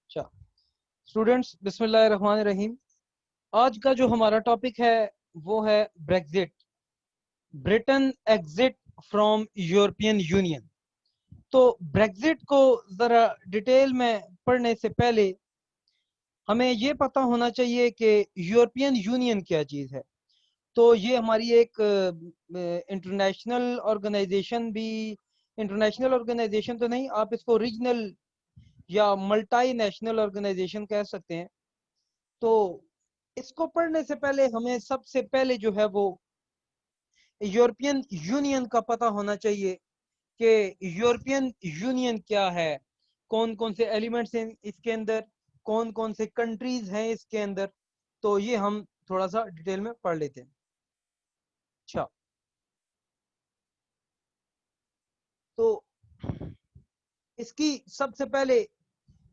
अच्छा स्टूडेंट्स, बिस्मिल्लाहिर्रहमानिर्रहीम। आज का जो हमारा टॉपिक है वो है Brexit, Britain exit from European union. तो ब्रेक्जिट को जरा डिटेल में पढ़ने से पहले हमें ये पता होना चाहिए कि यूरोपियन यूनियन क्या चीज़ है। तो ये हमारी एक इंटरनेशनल ऑर्गेनाइजेशन भी, इंटरनेशनल ऑर्गेनाइजेशन तो नहीं, आप इसको रीजनल या मल्टी नेशनल ऑर्गेनाइजेशन कह सकते हैं। तो इसको पढ़ने से पहले हमें सबसे पहले जो है वो यूरोपियन यूनियन का पता होना चाहिए कि यूरोपियन यूनियन क्या है, कौन कौन से एलिमेंट्स हैं इसके अंदर, कौन कौन से कंट्रीज हैं इसके अंदर। तो ये हम थोड़ा सा डिटेल में पढ़ लेते हैं। अच्छा, तो इसकी सबसे पहले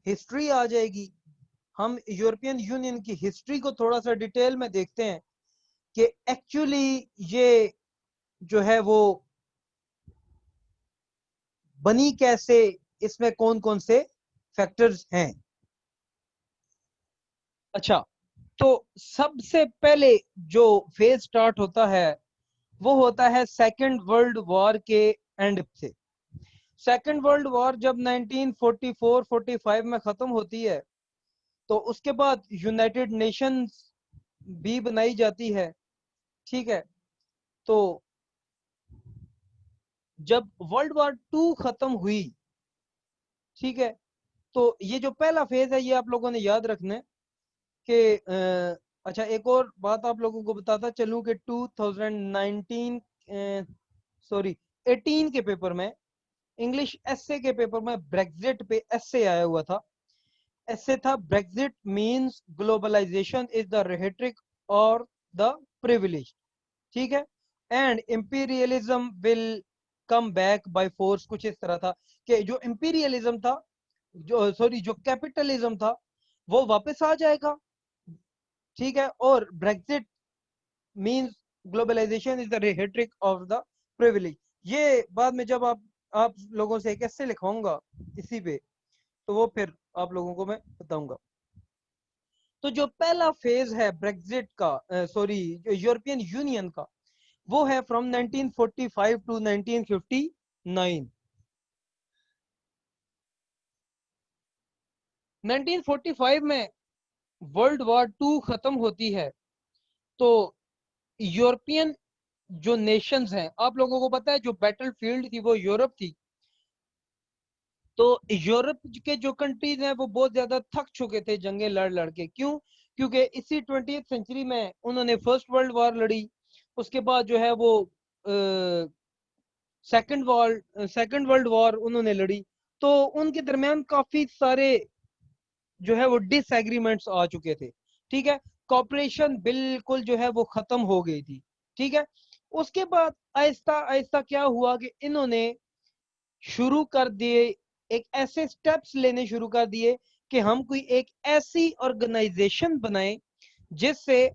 हिस्ट्री आ जाएगी। हम यूरोपियन यूनियन की हिस्ट्री को थोड़ा सा डिटेल में देखते हैं कि एक्चुअली ये जो है वो बनी कैसे, इसमें कौन कौन से फैक्टर्स हैं। अच्छा, तो सबसे पहले जो फेज स्टार्ट होता है वो होता है सेकेंड वर्ल्ड वॉर के एंड से। सेकेंड वर्ल्ड वॉर जब 1944-45 में खत्म होती है तो उसके बाद यूनाइटेड नेशंस भी बनाई जाती है। ठीक है, तो जब वर्ल्ड वॉर टू खत्म हुई, ठीक है, तो ये जो पहला फेज है ये आप लोगों ने याद रखना है कि अच्छा, एक और बात आप लोगों को बताता चलूं कि 2019 सॉरी 18 के पेपर में, इंग्लिश एसए के पेपर में ब्रेक्जिट पे एसए आया हुआ था। एसए था, Brexit means globalisation is the rhetoric और द प्रिविलेज। ठीक है, and imperialism will come back by force, कुछ इस तरह था कि जो इंपीरियलिज्म था, जो सॉरी जो कैपिटलिज्म था, वो वापस आ जाएगा। ठीक है, और Brexit means globalisation is the rhetoric of the privilege. ये बाद में जब आप लोगों से एक ऐसे लिखवाऊंगा इसी पे, तो वो फिर आप लोगों को मैं बताऊंगा। तो जो पहला फेज है ब्रेक्जिट का, सॉरी यूरोपियन यूनियन का, वो है फ्रॉम 1945 टू 1959। 1945 में वर्ल्ड वॉर टू खत्म होती है। तो यूरोपियन जो नेशंस हैं, आप लोगों को पता है जो बैटल फील्ड थी वो यूरोप थी। तो यूरोप के जो कंट्रीज हैं वो बहुत ज्यादा थक चुके थे जंगें लड़ लड़ के। क्यों? क्योंकि इसी 20th सेंचुरी में उन्होंने फर्स्ट वर्ल्ड वॉर लड़ी, उसके बाद जो है वो सेकंड वर्ल्ड वॉर उन्होंने लड़ी। तो उनके दरमियान काफी सारे जो है वो डिसएग्रीमेंट्स आ चुके थे। ठीक है, कॉपरेशन बिल्कुल जो है वो खत्म हो गई थी। ठीक है, उसके बाद आहिस्ता आहिस्ता क्या हुआ कि इन्होंने शुरू कर दिए, एक ऐसे स्टेप्स लेने शुरू कर दिए कि हम कोई एक ऐसी ऑर्गेनाइजेशन बनाए जिससे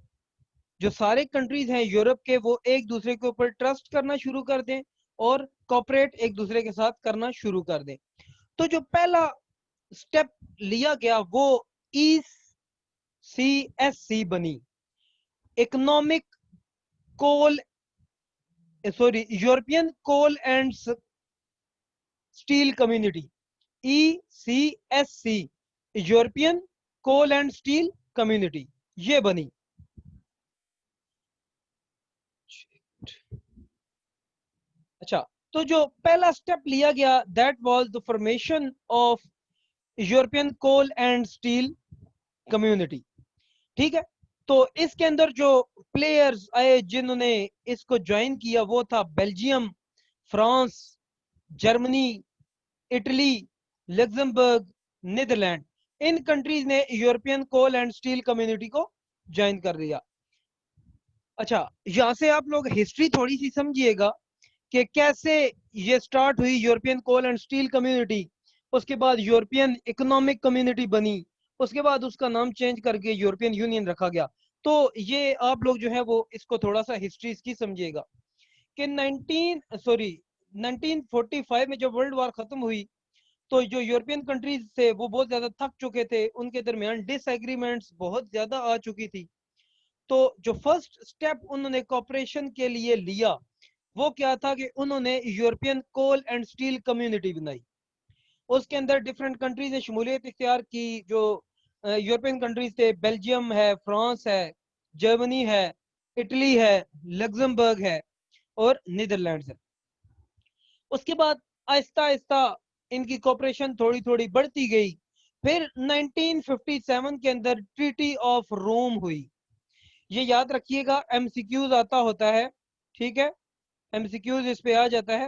जो सारे कंट्रीज हैं यूरोप के वो एक दूसरे के ऊपर ट्रस्ट करना शुरू कर दें और कॉपरेट एक दूसरे के साथ करना शुरू कर दें। तो जो पहला स्टेप लिया गया वो ECSC बनी, economic coal sorry European coal and steel community. ECSC, European coal and steel community, ये बनी। अच्छा, तो जो पहला स्टेप लिया गया that was the formation of European coal and steel community. ठीक है, तो इसके अंदर जो प्लेयर्स आए जिन्होंने इसको ज्वाइन किया वो था Belgium, France, Germany, Italy, Luxembourg, Netherlands. इन कंट्रीज ने European coal and steel community को ज्वाइन कर दिया। अच्छा, यहां से आप लोग हिस्ट्री थोड़ी सी समझिएगा कि कैसे ये स्टार्ट हुई European coal and steel community. उसके बाद यूरोपियन इकोनॉमिक कम्युनिटी बनी, उसके बाद उसका नाम चेंज करके यूरोपियन यूनियन रखा गया। तो ये आप लोग जो है वो इसको थोड़ा सा हिस्ट्री इसकी समझिएगा कि 1945 में जब वर्ल्ड वॉर खत्म हुई तो जो यूरोपियन कंट्रीज थे वो बहुत ज्यादा थक चुके थे, उनके दरमियान डिसएग्रीमेंट्स बहुत ज्यादा आ चुकी थी। तो जो फर्स्ट स्टेप उन्होंने कॉपरेशन के लिए लिया वो क्या था कि उन्होंने European coal and steel community बनाई। उसके अंदर डिफरेंट कंट्रीज ने शमूलियत इख्तियार की। जो यूरोपियन कंट्रीज थे, बेल्जियम है, फ्रांस है, जर्मनी है, इटली है, लग्जमबर्ग है और नीदरलैंड्स है। उसके बाद आहिस्ता आहिस्ता इनकी कॉपरेशन थोड़ी थोड़ी बढ़ती गई। फिर 1957 के अंदर ट्रीटी ऑफ रोम हुई। ये याद रखिएगा, एमसीक्यूज आता होता है, ठीक है, एमसीक्यूज इस पे आ जाता है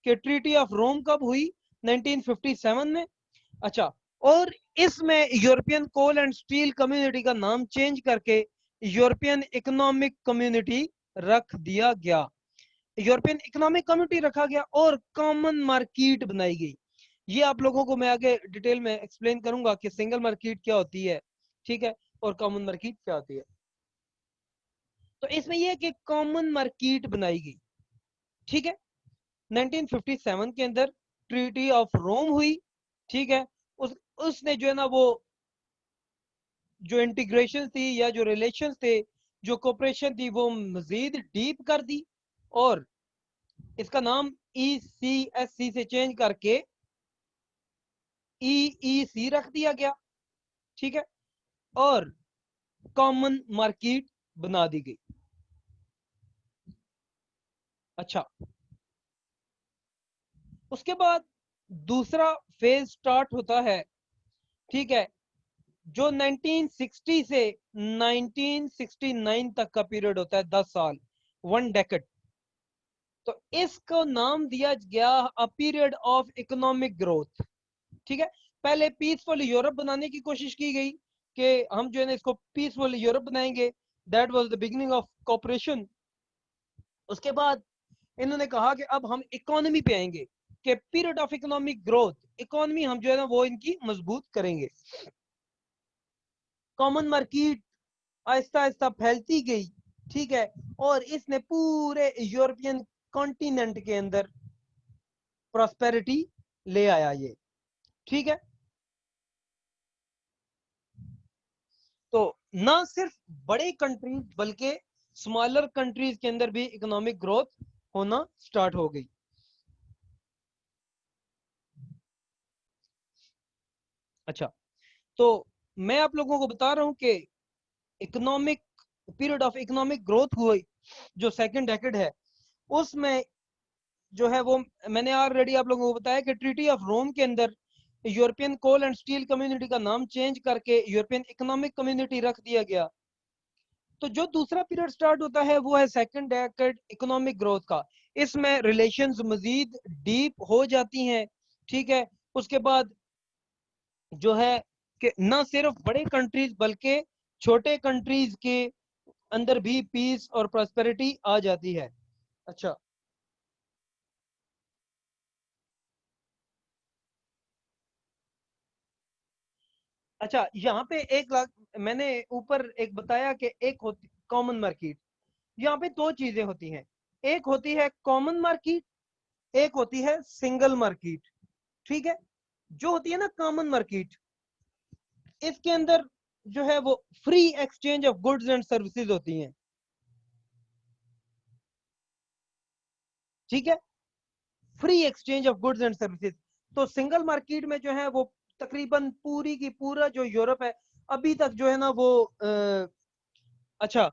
कि ट्रीटी ऑफ रोम कब हुई, 1957 में। अच्छा, और इसमें European coal and steel community का नाम चेंज करके यूरोपियन इकोनॉमिक कम्युनिटी रख दिया गया। यूरोपियन इकोनॉमिक कम्युनिटी रखा गया और कॉमन मार्केट बनाई गई। ये आप लोगों को मैं आगे डिटेल में एक्सप्लेन करूंगा कि सिंगल मार्केट क्या होती है, ठीक है, और कॉमन मार्केट क्या होती है। तो इसमें यह है कि कॉमन मार्केट बनाई गई, ठीक है। 1957 के अंदर ट्रीटी ऑफ रोम हुई, ठीक है। उसने जो है ना वो जो इंटीग्रेशन थी या जो रिलेशन थे, जो कोऑपरेशन थी, वो मजीद डीप कर दी और इसका नाम ECSC से चेंज करके EEC रख दिया गया, ठीक है, और कॉमन मार्केट बना दी गई। अच्छा, उसके बाद दूसरा फेज स्टार्ट होता है, ठीक है, जो 1960 से 1969 तक का पीरियड होता है, 10 साल, 1 डेकेड। तो इसको नाम दिया गया a period of economic growth, ठीक है। पहले पीसफुल यूरोप बनाने की कोशिश की गई कि हम जो है ना इसको पीसफुल यूरोप बनाएंगे, that was the beginning of corporation. उसके बाद इन्होंने कहा कि अब हम इकोनॉमी पे आएंगे कि period of economic growth, economy हम जो है ना वो इनकी मजबूत करेंगे। कॉमन मार्केट आहिस्ता आहिस्ता फैलती गई, ठीक है, और इसने पूरे यूरोपियन कॉन्टिनेंट के अंदर प्रॉस्पेरिटी ले आया ये, ठीक है। तो ना सिर्फ बड़े कंट्रीज बल्कि स्मॉलर कंट्रीज के अंदर भी इकोनॉमिक ग्रोथ होना स्टार्ट हो गई। अच्छा, तो मैं आप लोगों को बता रहा हूं कि economic period of economic growth हुई जो सेकंड डेकेड है, उसमें जो है वो मैंने ऑलरेडी आप लोगों को बताया कि ट्रीटी ऑफ रोम के अंदर European coal and steel community का नाम चेंज करके यूरोपियन इकोनॉमिक कम्युनिटी रख दिया गया। तो जो दूसरा पीरियड स्टार्ट होता है वो है सेकंड डेकेड इकोनॉमिक ग्रोथ का। इसमें रिलेशंस मजीद डीप हो जाती हैं, ठीक है। उसके बाद जो है कि न सिर्फ बड़े कंट्रीज बल्कि छोटे कंट्रीज के अंदर भी पीस और प्रॉस्पेरिटी आ जाती है। अच्छा, अच्छा, यहाँ पे एक लाख मैंने ऊपर एक बताया कि एक होती कॉमन मार्केट। यहाँ पे दो चीजें होती हैं, एक होती है कॉमन मार्केट, एक होती है सिंगल मार्केट, ठीक है। जो होती है ना कॉमन मार्केट, इसके अंदर जो है वो free exchange of goods and services होती हैं, ठीक है, free exchange of goods and services. तो सिंगल मार्केट में जो है वो तकरीबन पूरी की पूरा जो यूरोप है अभी तक जो है ना वो अच्छा,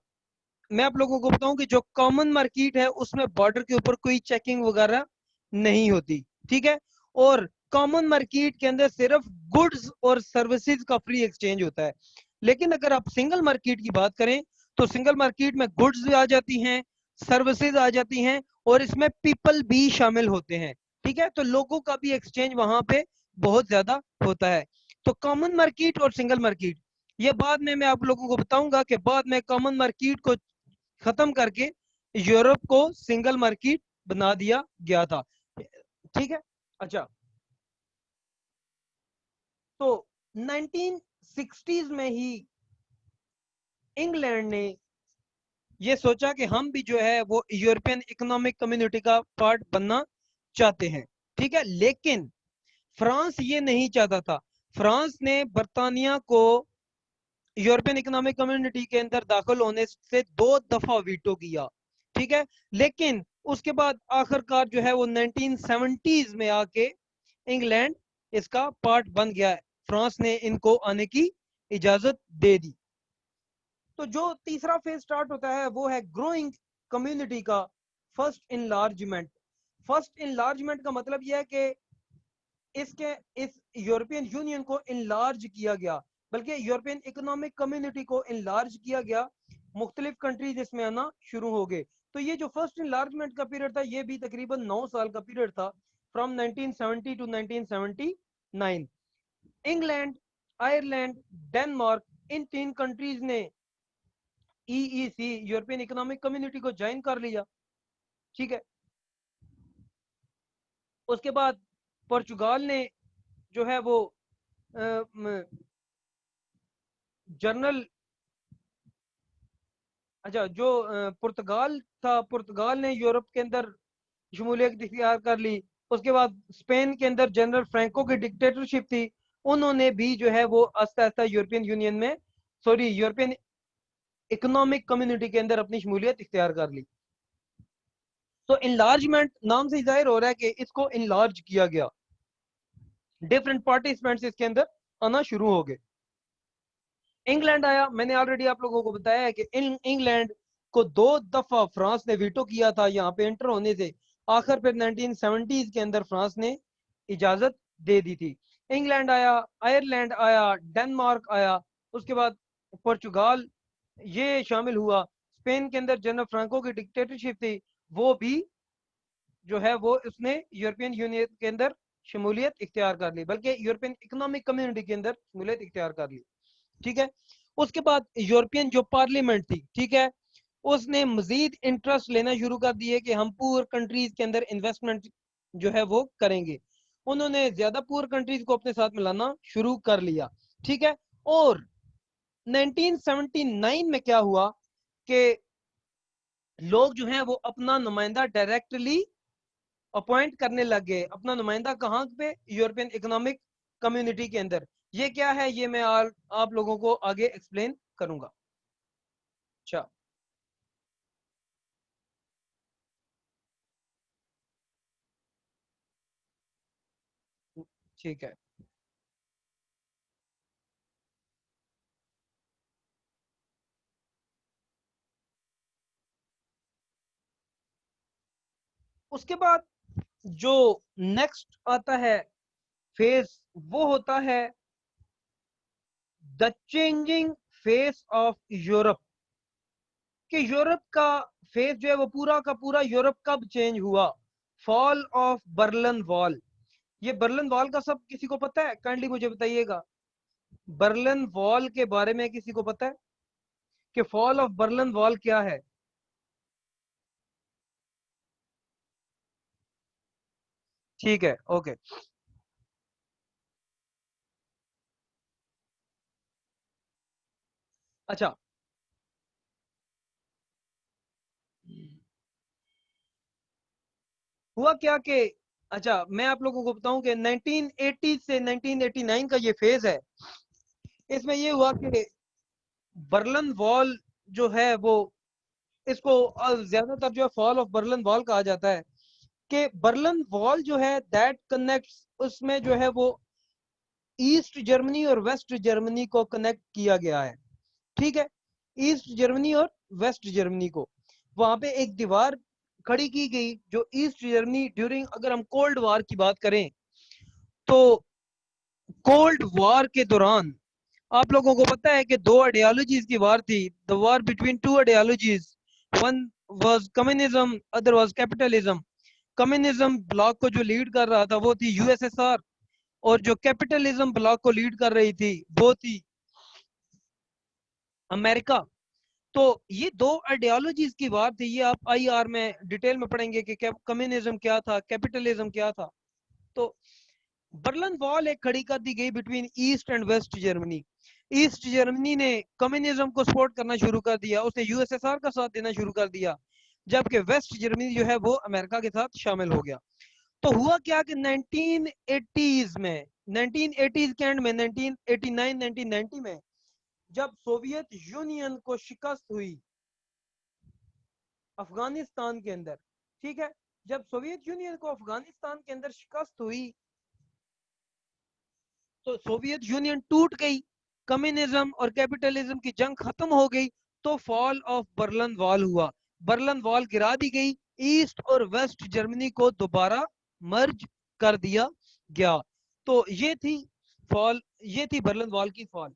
मैं आप लोगों को बताऊं कि जो कॉमन मार्केट है उसमें बॉर्डर के ऊपर कोई चेकिंग वगैरह नहीं होती, ठीक है। और कॉमन मार्केट के अंदर सिर्फ गुड्स और सर्विसेज का फ्री एक्सचेंज होता है। लेकिन अगर आप सिंगल मार्केट की बात करें तो सिंगल मार्केट में गुड्स भी आ जाती हैं, सर्विसेज आ जाती हैं और इसमें पीपल भी शामिल होते हैं, ठीक है। तो लोगों का भी एक्सचेंज वहां पे बहुत ज्यादा होता है। तो कॉमन मार्केट और सिंगल मार्केट, ये बाद में मैं आप लोगों को बताऊंगा कि बाद में कॉमन मार्केट को खत्म करके यूरोप को सिंगल मार्केट बना दिया गया था, ठीक है। अच्छा, तो 1960s में ही इंग्लैंड ने ये सोचा कि हम भी जो है वो यूरोपियन इकोनॉमिक कम्युनिटी का पार्ट बनना चाहते हैं, ठीक है। लेकिन फ्रांस ये नहीं चाहता था। फ्रांस ने बर्तानिया को यूरोपियन इकोनॉमिक कम्युनिटी के अंदर दाखिल होने से 2 दफा वीटो किया, ठीक है। लेकिन उसके बाद आखिरकार जो है वो 1970s में आके इंग्लैंड इसका पार्ट बन गया है, फ्रांस ने इनको आने की इजाजत दे दी। तो जो तीसरा फेज स्टार्ट होता है वो है ग्रोइंग कम्युनिटी का फर्स्ट इनलार्जमेंट। फर्स्ट इनलार्जमेंट का मतलब यह है कि इस यूरोपियन यूनियन को इनलार्ज किया गया, बल्कि यूरोपियन इकोनॉमिक कम्युनिटी को इनलार्ज किया गया, मुख्तलिफ कंट्रीज इसमें आना शुरू हो गए। तो ये जो फर्स्ट इनलार्जमेंट का पीरियड था ये भी तकरीबन 9 साल का पीरियड था, from 1970 to 1979। England, Ireland, Denmark, इन 3 कंट्रीज ने ईईसी यूरोपियन इकोनॉमिक कम्युनिटी को ज्वाइन कर लिया, ठीक है। उसके बाद पुर्तगाल ने जो है वो जनरल, अच्छा जो पुर्तगाल था, पुर्तगाल ने यूरोप के अंदर शमूलियत इख्तियार कर ली। उसके बाद स्पेन के अंदर जनरल फ्रैंको की डिक्टेटरशिप थी, उन्होंने भी जो है वो आस्ता आस्ता यूरोपियन यूनियन में, सॉरी यूरोपियन इकोनॉमिक कम्युनिटी के अंदर अपनी शमूलियत इख्तियार कर ली। तो इनलार्जमेंट नाम से जाहिर हो रहा है कि इसको इनलार्ज किया गया, डिफरेंट पार्टिसिपेंट्स इसके अंदर आना शुरू हो गए। इंग्लैंड आया, मैंने ऑलरेडी आप लोगों को बताया है कि इंग्लैंड को 2 दफा फ्रांस ने वीटो किया था यहाँ पे एंटर होने से, आखिर फिर 1970s के अंदर फ्रांस ने इजाजत दे दी थी। इंग्लैंड आया, आयरलैंड आया, डेनमार्क आया, उसके बाद पुर्तगाल ये शामिल हुआ। स्पेन के अंदर जनरल फ्रांको की डिक्टेटरशिप थी, वो भी जो है वो उसने यूरोपियन यूनियन के अंदर शमूलियत इख्तियार कर ली, बल्कि यूरोपियन इकोनॉमिक कम्युनिटी के अंदर शमूलियत इख्तियार कर ली, ठीक है। उसके बाद यूरोपियन जो पार्लियामेंट थी, ठीक है, उसने मजीद इंटरेस्ट लेना शुरू कर दिए कि हम पुअर कंट्रीज के अंदर इन्वेस्टमेंट जो है वो करेंगे। उन्होंने ज्यादा पुअर कंट्रीज को अपने साथ मिलाना शुरू कर लिया, ठीक है। और 1979 में क्या हुआ कि लोग जो हैं वो अपना नुमाइंदा डायरेक्टली अपॉइंट करने लग गए। अपना नुमाइंदा कहाँ पे? यूरोपियन इकोनॉमिक कम्युनिटी के अंदर। ये क्या है ये मैं आप लोगों को आगे एक्सप्लेन करूंगा। अच्छा, ठीक है। उसके बाद जो नेक्स्ट आता है फेस, वो होता है the changing face of Europe. कि यूरोप का फेस जो है वो पूरा का पूरा यूरोप कब चेंज हुआ? Fall of Berlin wall. ये बर्लिन वॉल का सब किसी को पता है? काइंडली मुझे बताइएगा, बर्लिन वॉल के बारे में किसी को पता है कि फॉल ऑफ बर्लिन वॉल क्या है? ठीक है, ओके। अच्छा, हुआ क्या कि, अच्छा मैं आप लोगों को बताऊं कि 1980 से 1989 का ये फेज है। इसमें ये हुआ कि बर्लिन वॉल जो है वो, इसको ज्यादातर जो है फॉल ऑफ बर्लिन वॉल कहा जाता है। कि बर्लिन वॉल जो है दैट कनेक्ट्स, उसमें जो है वो ईस्ट जर्मनी और वेस्ट जर्मनी को कनेक्ट किया गया है, ठीक है। ईस्ट जर्मनी और वेस्ट जर्मनी को वहां पे एक दीवार खड़ी की गई, जो ईस्ट जर्मनी ड्यूरिंग, अगर हम कोल्ड वार की बात करें तो कोल्ड वार के दौरान आप लोगों को पता है कि 2 आइडियोलॉजीज की वार थी, the war between 2 ideologies. One was communism, other was capitalism. Communism block को जो लीड कर रहा था वो थी यूएसएसआर, और जो कैपिटलिज्म ब्लॉक को लीड कर रही थी वो थी अमेरिका। तो ये 2 आइडियोलॉजीज की बात थी। ये आप आईआर में डिटेल में पढ़ेंगे कि कम्युनिज्म क्या था, कैपिटलिज्म क्या था। तो बर्लिन वॉल एक खड़ी कर दी गई between east and west Germany. East Germany ने कम्युनिज्म को सपोर्ट करना शुरू कर दिया, उसने यूएसएसआर का साथ देना शुरू कर दिया, जबकि वेस्ट जर्मनी जो है वो अमेरिका के साथ शामिल हो गया। तो हुआ क्या कि 1980s में, 1980s के एंड में, 1989 1990 में जब सोवियत यूनियन को शिकस्त हुई अफगानिस्तान के अंदर, ठीक है, जब सोवियत यूनियन को अफगानिस्तान के अंदर शिकस्त हुई तो सोवियत यूनियन टूट गई, कम्युनिज्म और कैपिटलिज्म की जंग खत्म हो गई, तो फॉल ऑफ बर्लिन वॉल हुआ, बर्लिन वॉल गिरा दी गई, ईस्ट और वेस्ट जर्मनी को दोबारा मर्ज कर दिया गया। तो ये थी फॉल, ये थी बर्लिन वॉल की फॉल।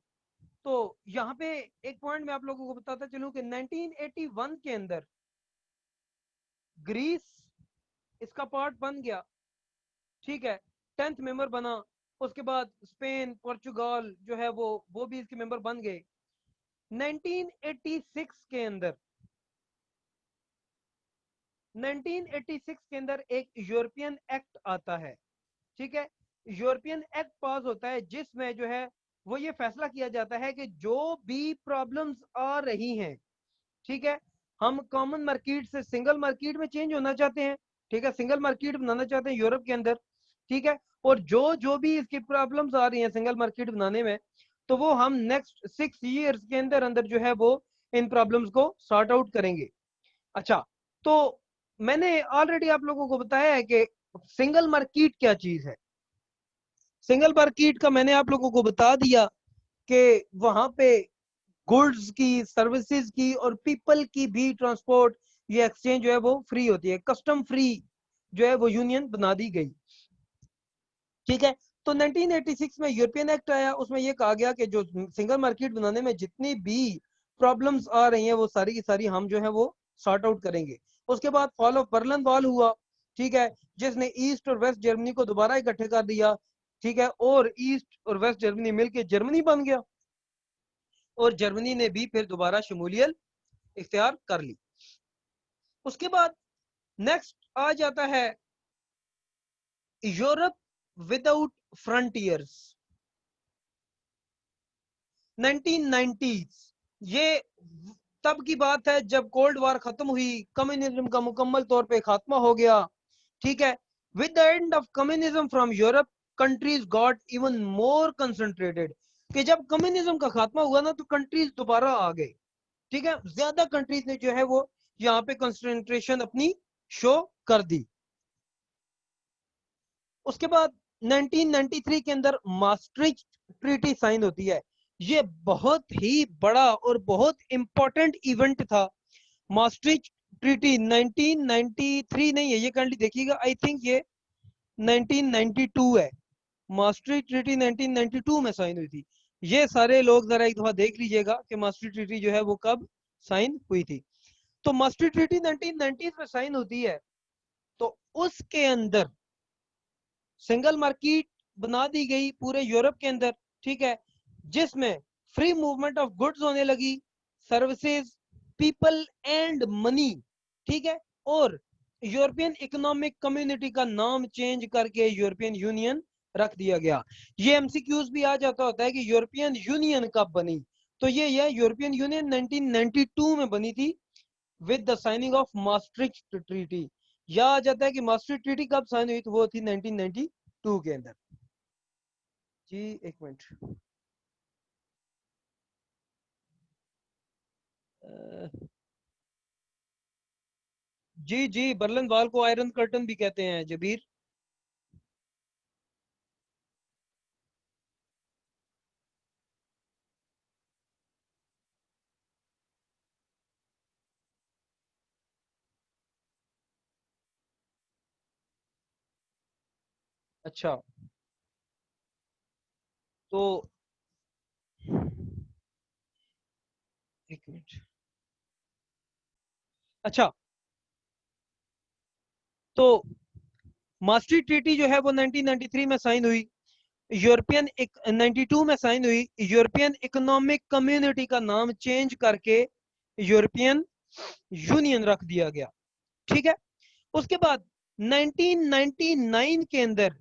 तो यहाँ पे एक पॉइंट मैं आप लोगों को बताता चलूं कि 1981 के अंदर ग्रीस इसका पार्ट बन गया, ठीक है, 10th मेंबर बना। उसके बाद स्पेन, पोर्चुगाल जो है वो भी इसके मेंबर बन गए। 1986 के अंदर 1986 के अंदर एक यूरोपियन एक्ट आता है, ठीक है, यूरोपियन एक्ट पास होता है जिसमें जो है वो ये फैसला किया जाता है कि जो भी प्रॉब्लम्स आ रही हैं, ठीक है, हम कॉमन मार्केट से सिंगल मार्केट में चेंज होना चाहते हैं, ठीक है, सिंगल मार्केट बनाना चाहते हैं यूरोप के अंदर, ठीक है, और जो जो भी इसकी प्रॉब्लम्स आ रही हैं सिंगल मार्केट बनाने में, तो वो हम नेक्स्ट 6 years के अंदर अंदर जो है वो इन प्रॉब्लम्स को सॉर्ट आउट करेंगे। अच्छा, तो मैंने ऑलरेडी आप लोगों को बताया है कि सिंगल मार्केट क्या चीज है। सिंगल मार्केट का मैंने आप लोगों को बता दिया कि वहां पे गुड्स की, सर्विसेज की और पीपल की भी ट्रांसपोर्ट, ये एक्सचेंज जो है वो फ्री होती है, कस्टम फ्री जो है वो यूनियन बना दी गई, ठीक है। तो 1986 में यूरोपियन एक्ट आया, उसमें ये कहा गया कि जो सिंगल मार्केट बनाने में जितनी भी प्रॉब्लम्स आ रही हैं वो सारी की सारी हम जो है वो सॉर्ट आउट करेंगे। उसके बाद फॉल ऑफ बर्लिन वॉल हुआ, ठीक है, जिसने ईस्ट और वेस्ट जर्मनी को दोबारा इकट्ठे कर दिया, ठीक है, और ईस्ट और वेस्ट जर्मनी मिलकर जर्मनी बन गया और जर्मनी ने भी फिर दोबारा शमूलियत इख्तियार कर ली। उसके बाद नेक्स्ट आ जाता है यूरोप विदाउट फ्रंटियर्स, 1990s। ये तब की बात है जब कोल्ड वॉर खत्म हुई, कम्युनिज्म का मुकम्मल तौर पे खात्मा हो गया, ठीक है। With the end of communism from Europe, countries got even more concentrated, कि जब कम्युनिज्म का खात्मा हुआ ना तो कंट्रीज दोबारा आ गए, ठीक है, ज्यादा कंट्रीज ने जो है वो यहाँ पे कंसंट्रेशन अपनी शो कर दी। उसके बाद 1993 के अंदर मास्ट्रिच ट्रीटी साइन होती है। ये बहुत ही बड़ा और बहुत इंपॉर्टेंट इवेंट था। मास्ट्रिच ट्रीटी 1993 नहीं है, ये काइंडली देखिएगा, आई थिंक ये 1992 है। मास्ट्रिच ट्रीटी 1992 में साइन हुई थी। ये सारे लोग जरा एक दफा देख लीजिएगा कि मास्ट्रिच ट्रीटी जो है वो कब साइन हुई थी। तो मास्ट्रिच ट्रीटी 1990 में साइन होती है, तो उसके अंदर सिंगल मार्केट बना दी गई पूरे यूरोप के अंदर, ठीक है, जिसमें फ्री मूवमेंट ऑफ गुड्स होने लगी, सर्विसेज, पीपल एंड मनी, ठीक है, और यूरोपियन इकोनॉमिक कम्युनिटी का नाम चेंज करके यूरोपियन यूनियन रख दिया गया। ये एमसीक्यूज भी आ जाता होता है कि यूरोपियन यूनियन कब बनी, तो ये यूरोपियन यूनियन 1992 में बनी थी with the signing off maastricht treaty. यह आ जाता है कि maastricht ट्रीटी कब साइन हुई, तो वो थी 1992 के अंदर। जी एक मिनट, जी जी, बर्लिन वॉल को आयरन कर्टन भी कहते हैं जबीर। अच्छा, तो एक मिनट, अच्छा, तो maastricht ट्रीटी जो है वो 1993 में साइन हुई, यूरोपियन 92 में साइन हुई, यूरोपियन इकोनॉमिक कम्युनिटी का नाम चेंज करके यूरोपियन यूनियन रख दिया गया, ठीक है। उसके बाद 1999 के अंदर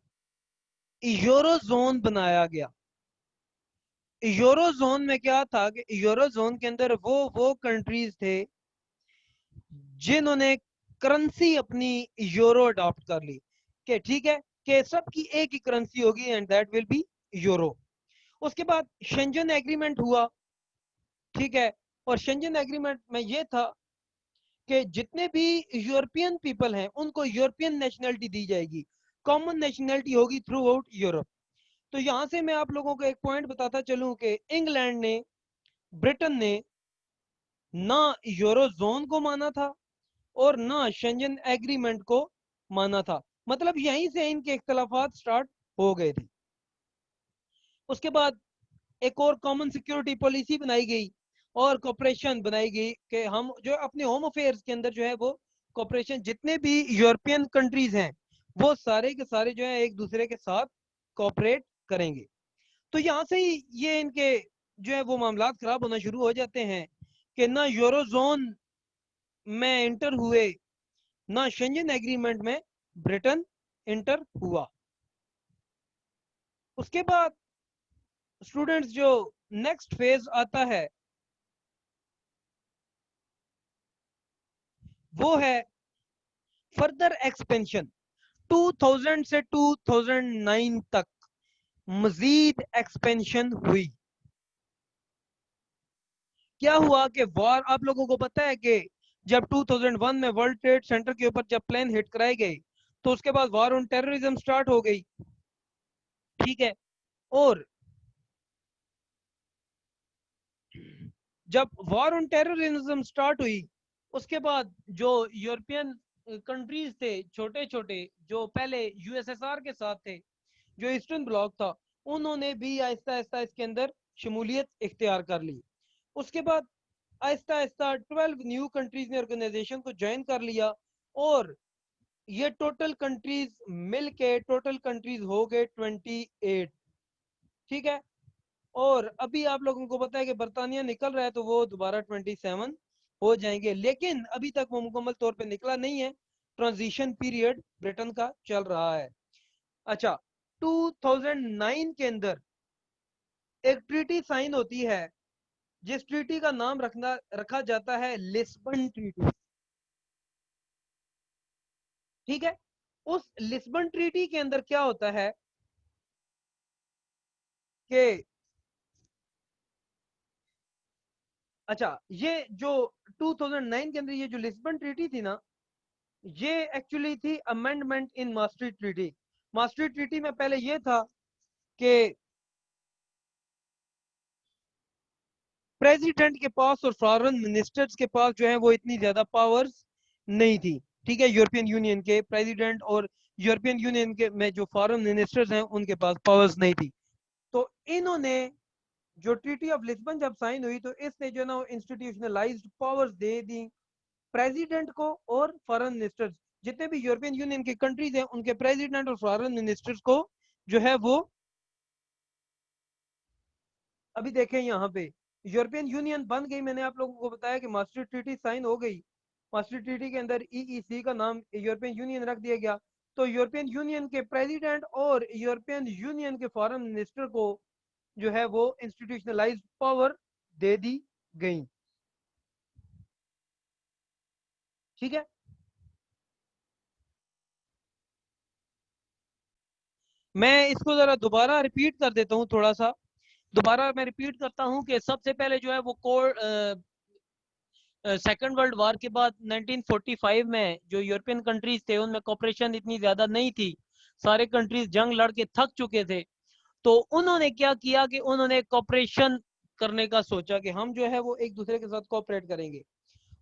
यूरोजोन बनाया गया। यूरोजोन में क्या था कि यूरोजोन के अंदर वो कंट्रीज थे जिन्होंने करेंसी अपनी यूरो अडॉप्ट कर ली। कि ठीक है कि सबकी एक ही करेंसी होगी and that will be euro. उसके बाद शेंजन एग्रीमेंट हुआ, ठीक है, और शेंजन एग्रीमेंट में ये था कि जितने भी यूरोपियन पीपल हैं उनको यूरोपियन नेशनलिटी दी जाएगी, कॉमन नेशनलिटी होगी थ्रू आउट यूरोप। तो यहां से मैं आप लोगों को एक पॉइंट बताता चलूं कि इंग्लैंड ने, ब्रिटेन ने ना यूरोजोन को माना था और ना शेंजन एग्रीमेंट को माना था, मतलब यहीं से इनके इख्तलाफात स्टार्ट हो गए थे। उसके बाद एक और कॉमन सिक्योरिटी पॉलिसी बनाई गई और कॉपरेशन बनाई गई कि हम जो अपने होम अफेयर्स के अंदर जो है वो कॉपरेशन, जितने भी यूरोपियन कंट्रीज हैं वो सारे के सारे जो है एक दूसरे के साथ कॉपरेट करेंगे। तो यहाँ से ही ये इनके जो है वो मामलात खराब होना शुरू हो जाते हैं कि ना यूरोजोन में इंटर हुए, ना शेंजन एग्रीमेंट में ब्रिटेन इंटर हुआ। उसके बाद स्टूडेंट्स जो नेक्स्ट फेज आता है वो है फर्दर एक्सपेंशन। 2000 से 2009 तक मजीद एक्सपेंशन हुई। क्या हुआ कि वॉर, आप लोगों को पता है कि जब 2001 में वर्ल्ड ट्रेड सेंटर के ऊपर जब प्लेन हिट कराए गए तो उसके बाद वॉर ऑन टेररिज्म स्टार्ट हो गई, ठीक है। और जब वॉर ऑन टेररिज्म स्टार्ट हुई उसके बाद जो यूरोपियन कंट्रीज थे, छोटे छोटे जो पहले यूएसएसआर के साथ थे, जो ईस्टर्न ब्लॉक था, उन्होंने भी आहिस्ता आहिस्ता इसके अंदर शमूलियत इख्तियार कर ली। उसके बाद आहिस्ता आहिस्ता 12 न्यू कंट्रीज ने ऑर्गेनाइजेशन को ज्वाइन कर लिया और ये टोटल कंट्रीज मिल के टोटल कंट्रीज हो गए 28, ठीक है। और अभी आप लोगों को पता है कि बर्तानिया निकल रहा है तो वो दोबारा 27 हो जाएंगे, लेकिन अभी तक वो मुकम्मल तौर पे निकला नहीं है, ट्रांजिशन पीरियड ब्रिटेन का चल रहा है। अच्छा, 2009 के अंदर एक ट्रीटी साइन होती है जिस ट्रीटी का नाम रखा जाता है लिस्बन ट्रीटी, ठीक है। उस लिस्बन ट्रीटी के अंदर क्या होता है कि अच्छा, ये जो 2009 के अंदर ये जो लिस्बन ट्रीटी थी ना, ये एक्चुअली थी अमेंडमेंट इन मास्ट्रिक्ट ट्रीटी। मास्ट्रिक्ट ट्रीटी में पहले ये था कि प्रेसिडेंट के पास और फॉरेन मिनिस्टर्स के पास जो है वो इतनी ज्यादा पावर्स नहीं थी, ठीक है। यूरोपियन यूनियन के प्रेसिडेंट और यूरोपियन यूनियन के में जो फॉरेन मिनिस्टर्स हैं उनके पास पावर्स नहीं थी। तो इन्होंने जो ट्रीटी ऑफ लिस्बन जब साइन हुई तो इसने जो ना इंस्टीट्यूशनलाइज्ड पावर्स दे दी प्रेसिडेंट को और फॉरेन मिनिस्टर्स, जितने भी यूरोपियन यूनियन की कंट्रीज हैं उनके प्रेसिडेंट और फॉरेन मिनिस्टर्स को जो है वो, अभी देखें यहाँ पे यूरोपियन यूनियन बन गई। मैंने आप लोगों को बताया कि मास्टर ट्रीटी साइन हो गई, मास्टर ट्रीटी के अंदर ईईसी का नाम यूरोपियन यूनियन रख दिया गया। तो यूरोपियन यूनियन के प्रेसिडेंट और यूरोपियन यूनियन के फॉरेन मिनिस्टर को जो है वो इंस्टीट्यूशनलाइज्ड पावर दे दी गई, ठीक है। मैं इसको जरा दोबारा रिपीट कर देता हूँ, थोड़ा सा दोबारा मैं रिपीट करता हूँ कि सबसे पहले जो है वो कोर सेकेंड वर्ल्ड वॉर के बाद 1945 में जो यूरोपियन कंट्रीज थे उनमें कॉपरेशन इतनी ज्यादा नहीं थी, सारे कंट्रीज जंग लड़ के थक चुके थे। तो उन्होंने क्या किया कि उन्होंने कॉपरेशन करने का सोचा कि हम जो है वो एक दूसरे के साथ कॉपरेट करेंगे।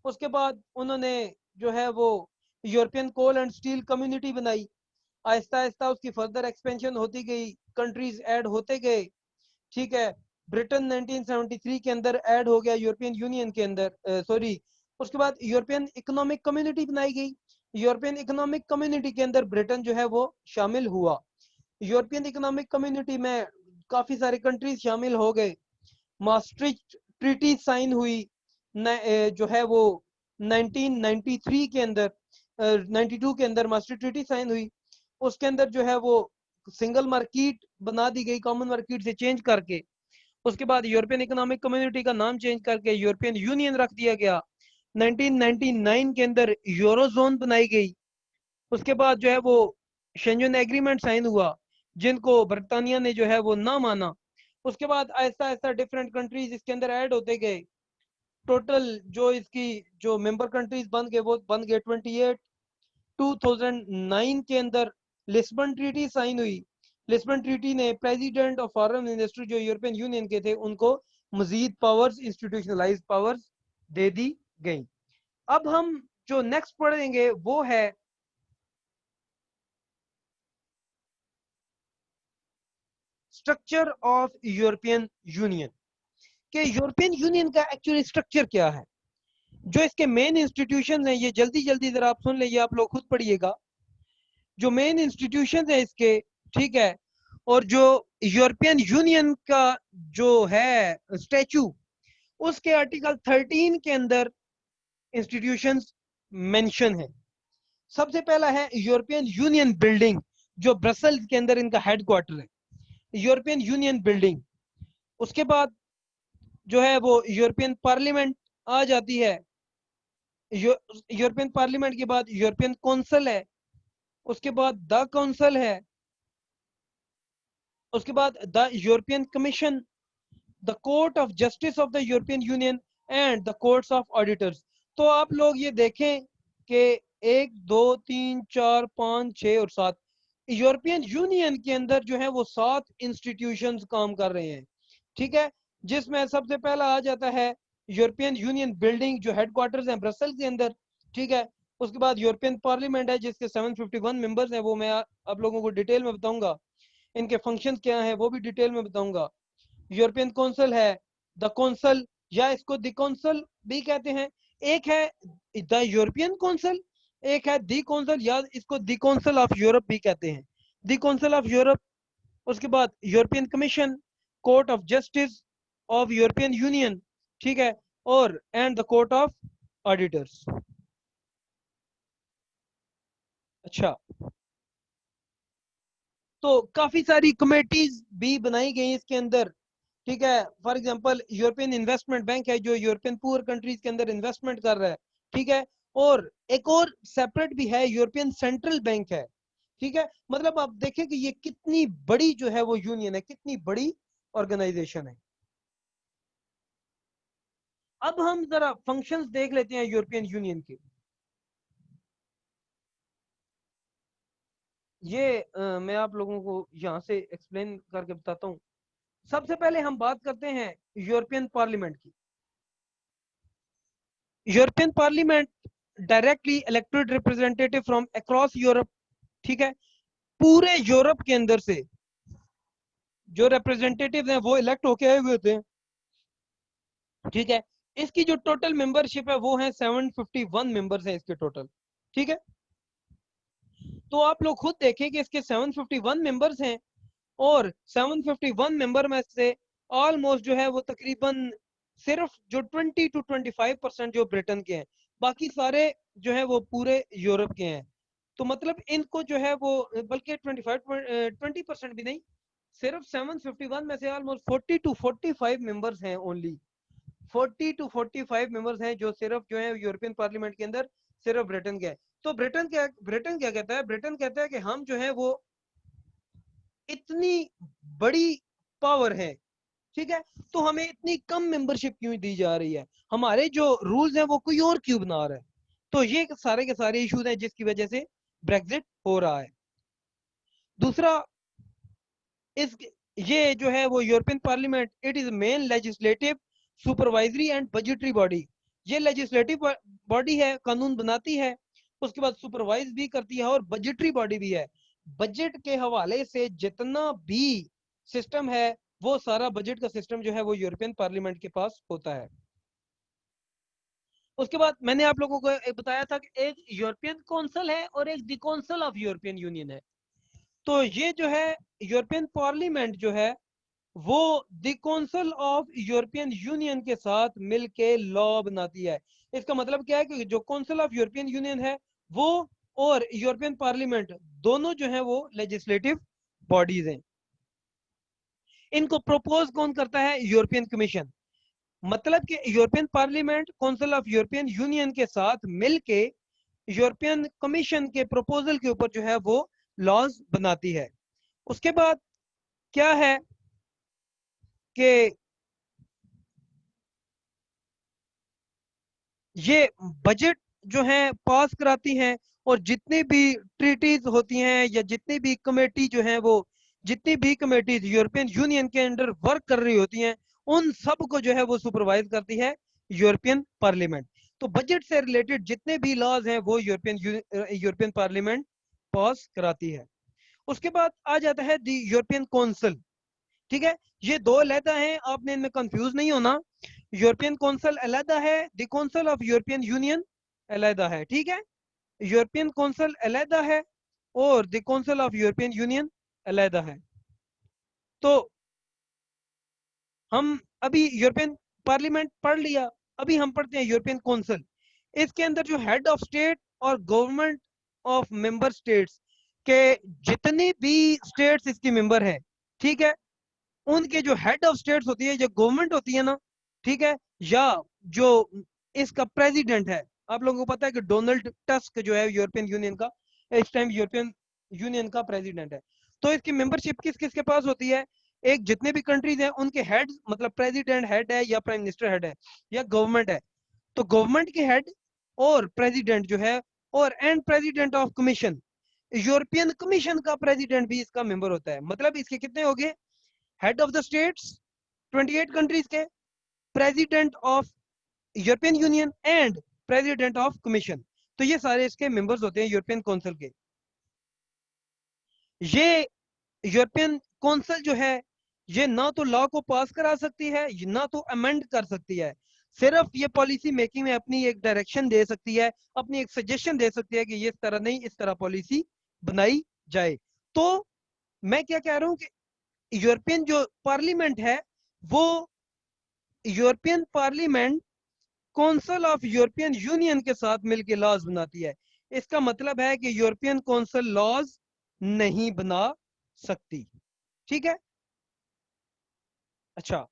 उसके बाद उन्होंने जो है वो European coal and steel community बनाई, आहिस्ता आहिस्ता उसकी फर्दर एक्सपेंशन होती गई, कंट्रीज ऐड होते गए, ठीक है। ब्रिटेन 1973 के अंदर ऐड हो गया यूरोपियन यूनियन के अंदर, सॉरी, उसके बाद यूरोपियन इकोनॉमिक कम्युनिटी बनाई गई। यूरोपियन इकोनॉमिक कम्युनिटी के अंदर ब्रिटेन जो है वो शामिल हुआ। यूरोपियन इकोनॉमिक कम्युनिटी में काफी सारे कंट्रीज शामिल हो गए। मास्ट्रिक्ट ट्रीटी साइन हुई जो है वो 1993 के अंदर, 92 के अंदर मास्ट्रिक्ट ट्रीटी साइन हुई। उसके अंदर जो है वो सिंगल मार्केट बना दी गई, कॉमन मार्केट से चेंज करके। उसके बाद यूरोपियन इकोनॉमिक कम्युनिटी का नाम चेंज करके यूरोपियन यूनियन रख दिया गया। 1999 के अंदर यूरोजोन बनाई गई। उसके बाद जो है वो शेंजन एग्रीमेंट साइन हुआ, जिनको बरतानिया ने जो है वो ना माना। उसके बाद आहिस्ता आहिस्ता डिफरेंट कंट्रीज इसके अंदर ऐड होते गए। टोटल जो इसकी जो मेंबर कंट्रीज बन गए वो बन गए 28। 2009 के अंदर लिस्बन ट्रीटी साइन हुई। लिस्बन ट्रीटी ने प्रेसिडेंट ऑफ फॉरेन मिनिस्टर जो यूरोपियन यूनियन के थे उनको मजीद पावर्स, इंस्टीट्यूशनलाइज्ड पावर्स दे दी गई। अब हम जो नेक्स्ट पढ़ेंगे वो है स्ट्रक्चर ऑफ यूरोपियन यूनियन, कि यूरोपियन यूनियन का एक्चुअली स्ट्रक्चर क्या है, जो इसके मेन इंस्टीट्यूशन है। ये जल्दी जल्दी जरा आप सुन लीजिए, आप लोग खुद पढ़िएगा। जो मेन इंस्टीट्यूशन है इसके, ठीक है, और जो यूरोपियन यूनियन का जो है स्टैचू, उसके आर्टिकल 13 के अंदर इंस्टीट्यूशंस मेंशन है। सबसे पहला है यूरोपियन यूनियन बिल्डिंग, जो ब्रसल्स के अंदर इनका हेडक्वार्टर है, यूरोपियन यूनियन बिल्डिंग। उसके बाद जो है वो यूरोपियन पार्लियामेंट आ जाती है। यूरोपियन पार्लियामेंट के बाद यूरोपियन काउंसिल है, उसके बाद द काउंसिल है, उसके बाद the European commission, the court of justice of the European union and the courts of auditors. तो आप लोग ये देखें कि 1 2 3 4 5 6 और 7 यूरोपियन यूनियन के अंदर जो है वो 7 इंस्टीट्यूशंस काम कर रहे हैं, ठीक है, जिसमें सबसे पहला आ जाता है यूरोपियन यूनियन बिल्डिंग, जो हेडक्वार्टर्स हैं ब्रसल्स के अंदर, ठीक है। उसके बाद यूरोपियन पार्लियामेंट है जिसके 751 मेंबर्स हैं, वो मैं आप लोगों को डिटेल में बताऊंगा। इनके फंक्शन क्या है वो भी डिटेल में बताऊंगा। यूरोपियन काउंसिल है, द काउंसिल, या इसको द काउंसिल भी कहते हैं। एक है द यूरोपियन काउंसिल, एक है द काउंसिल, या इसको द काउंसिल ऑफ यूरोप भी कहते हैं, द काउंसिल ऑफ यूरोप। उसके बाद European commission, court of justice of European union, ठीक है, और and the court of auditors. अच्छा, तो काफी सारी कमेटीज भी बनाई गई इसके अंदर, ठीक है। For example European investment bank है, जो यूरोपियन पुअर कंट्रीज के अंदर इन्वेस्टमेंट कर रहा है, ठीक है। और एक और सेपरेट भी है, यूरोपियन सेंट्रल बैंक है, ठीक है। मतलब आप देखें कि ये कितनी बड़ी जो है वो यूनियन है, कितनी बड़ी ऑर्गेनाइजेशन है। अब हम जरा फंक्शंस देख लेते हैं यूरोपियन यूनियन के। ये मैं आप लोगों को यहां से एक्सप्लेन करके बताता हूं। सबसे पहले हम बात करते हैं यूरोपियन पार्लियामेंट की। European parliament directly elected representative from across Europe, ठीक है। पूरे यूरोप के अंदर से जो रिप्रेजेंटेटिव हैं वो इलेक्ट होके आए हुए होते हैं, ठीक है। इसकी जो टोटल मेंबरशिप है वो है 751 मेंबर्स हैं इसके टोटल, ठीक है। तो आप लोग खुद देखें कि इसके 751 मेंबर्स हैं, और 751 मेंबर में से ऑलमोस्ट जो है वो तकरीबन सिर्फ जो 20 to 25% जो ब्रिटेन के हैं, बाकी सारे जो है वो पूरे यूरोप के हैं। तो मतलब इनको जो है वो बल्कि 20% भी नहीं, सिर्फ 751 में से ऑलमोस्ट 40 to 45 मेंबर्स हैं ओनली। 40 to 45 मेंबर्स हैं जो सिर्फ जो है यूरोपियन पार्लियामेंट के अंदर सिर्फ ब्रिटेन के हैं। तो ब्रिटेन क्या कहता है, ब्रिटेन कहता है कि हम जो है वो इतनी बड़ी पावर है, ठीक है, तो हमें इतनी कम मेंबरशिप क्यों दी जा रही है, हमारे जो रूल्स हैं वो कोई और क्यों बना रहा है। तो ये सारे के सारे इश्यूज हैं जिसकी वजह से ब्रेग्जिट हो रहा है। दूसरा, इस ये जो है वो European parliament, it is main legislative, supervisory and budgetary body. ये लेजिस्लेटिव बॉडी है, कानून बनाती है, उसके बाद सुपरवाइज भी करती है, और बजटरी बॉडी भी है। बजट के हवाले से जितना भी सिस्टम है वो सारा बजट का सिस्टम जो है वो यूरोपियन पार्लियामेंट के पास होता है। उसके बाद मैंने आप लोगों को बताया था कि एक यूरोपियन काउंसिल है और एक the council of European union है। तो ये जो है यूरोपियन पार्लियामेंट जो है वो the council of European union के साथ मिलके लॉ बनाती है। इसका मतलब क्या है कि जो काउंसिल ऑफ यूरोपियन यूनियन है वो और यूरोपियन पार्लियामेंट दोनों जो है वो लेजिस्लेटिव बॉडीज हैं। इनको प्रपोज कौन करता है, यूरोपियन कमीशन। मतलब कि European parliament council of European union के साथ मिलके यूरोपियन कमीशन के प्रपोजल के ऊपर जो है वो लॉज बनाती है। उसके बाद क्या है कि ये बजट जो है पास कराती हैं, और जितनी भी ट्रीटीज होती हैं या जितनी भी कमेटी जो है वो जितनी भी कमेटीज यूरोपियन यूनियन के अंडर वर्क कर रही होती हैं, उन सब को जो है वो सुपरवाइज करती है यूरोपियन पार्लियामेंट। तो बजट से रिलेटेड जितने भी लॉज हैं वो यूरोपियन पार्लियामेंट पास कराती है। उसके बाद आ जाता है दी यूरोपियन काउंसिल। ठीक है, ये दो अलहदा हैं, आपने इनमें कंफ्यूज नहीं होना। यूरोपियन काउंसिल अलहदा है, the council of European union अलहदा है। ठीक है, यूरोपियन काउंसिल अलहदा है और the council of European union अलहदा है। तो हम अभी यूरोपियन पार्लियामेंट पढ़ लिया, अभी हम पढ़ते हैं यूरोपियन काउंसिल। इसके अंदर जो हेड ऑफ स्टेट और गवर्नमेंट ऑफ मेंबर स्टेट्स के जितनी भी स्टेट्स इसकी मेंबर है, ठीक है, उनके जो हेड ऑफ स्टेट्स होती है, जो गवर्नमेंट होती है ना, ठीक है, या जो इसका प्रेसिडेंट है, आप लोगों को पता है कि डोनाल्ड टस्क जो है यूरोपियन यूनियन का, इस टाइम यूरोपियन यूनियन का प्रेसिडेंट है। तो इसकी मेंबरशिप किस किस के पास होती है? एक जितने भी कंट्रीज हैं उनके हेड, मतलब प्रेसिडेंट हेड है या प्राइम मिनिस्टर हेड है या गवर्नमेंट है, तो गवर्नमेंट के हेड और प्रेसिडेंट जो है, और and president of commission, European commission का प्रेसिडेंट भी इसका मेंबर होता है। मतलब इसके कितने हो गए? Head of the states 28 countries के, president of European union and president of commission. तो ये सारे इसके मेंबर्स होते हैं यूरोपियन काउंसिल के। ये यूरोपियन काउंसिल जो है, ये ना तो लॉ को पास करा सकती है ना तो अमेंड कर सकती है। सिर्फ ये पॉलिसी मेकिंग में अपनी एक डायरेक्शन दे सकती है, अपनी एक सजेशन दे सकती है कि ये इस तरह नहीं, इस तरह पॉलिसी बनाई जाए। तो मैं क्या कह रहा हूं कि यूरोपियन जो पार्लियामेंट है वो European parliament council of European union के साथ मिलकर लॉज बनाती है। इसका मतलब है कि यूरोपियन काउंसिल लॉज नहीं बना सकती। ठीक है, अच्छा,